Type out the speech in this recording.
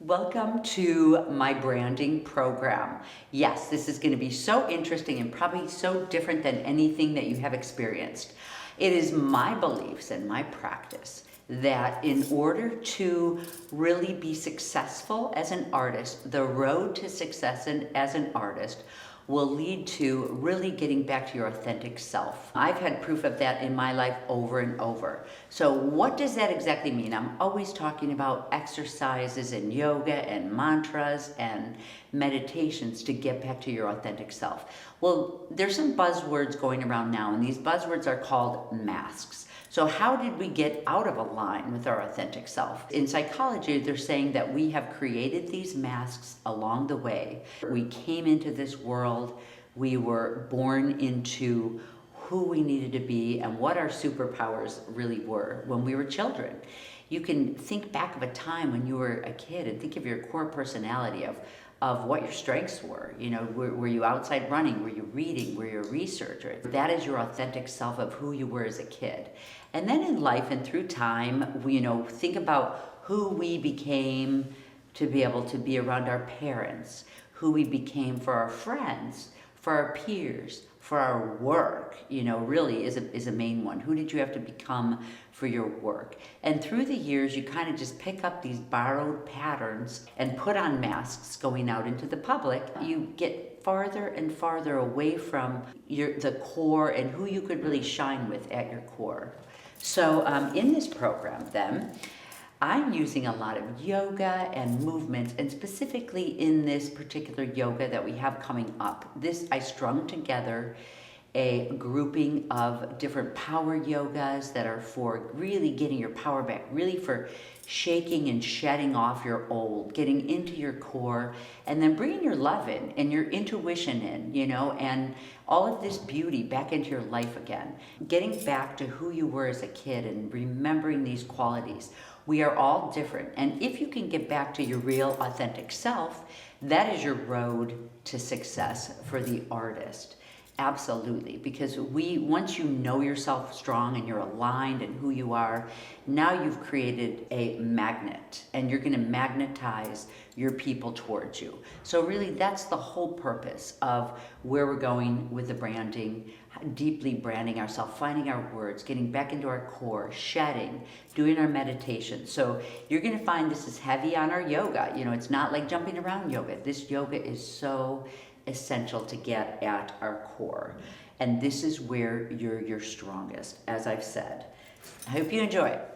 Welcome to my branding program. Yes, this is going to be so interesting and probably so different than anything that you have experienced. It is my beliefs and my practice that in order to really be successful as an artist, the road to success as an artist will lead to really getting back to your authentic self. I've had proof of that in my life over and over. So what does that exactly mean? I'm always talking about exercises and yoga and mantras and meditations to get back to your authentic self. Well, there's some buzzwords going around now, and these buzzwords are called masks. So how did we get out of a line with our authentic self? In psychology, they're saying that we have created these masks along the way. We came into this world, we were born into who we needed to be and what our superpowers really were when we were children. You can think back of a time when you were a kid and think of your core personality of what your strengths were. You know, were you outside running? Were you reading? Were you a researcher? That is your authentic self of who you were as a kid. And then in life and through time, think about who we became to be able to be around our parents, who we became for our friends, for our peers, for our work, really is a main one. Who did you have to become for your work? And through the years, you kind of just pick up these borrowed patterns and put on masks going out into the public. You get farther and farther away from the core and who you could really shine with at your core. So in this program then, I'm using a lot of yoga and movements, and specifically in this particular yoga that we have coming up. I strung together a grouping of different power yogas that are for really getting your power back, really for shaking and shedding off your old, getting into your core, and then bringing your love in and your intuition in, and all of this beauty back into your life again. Getting back to who you were as a kid and remembering these qualities. We are all different, and if you can get back to your real authentic self, that is your road to success for the artist. Absolutely, because once you know yourself strong and you're aligned in who you are, now you've created a magnet and you're going to magnetize your people towards you. So really that's the whole purpose of where we're going with the branding, deeply branding ourselves, finding our words, getting back into our core, shedding, doing our meditation. So you're going to find this is heavy on our yoga. It's not like jumping around yoga. This yoga is so essential to get at our core. And this is where you're your strongest, as I've said. I hope you enjoy it.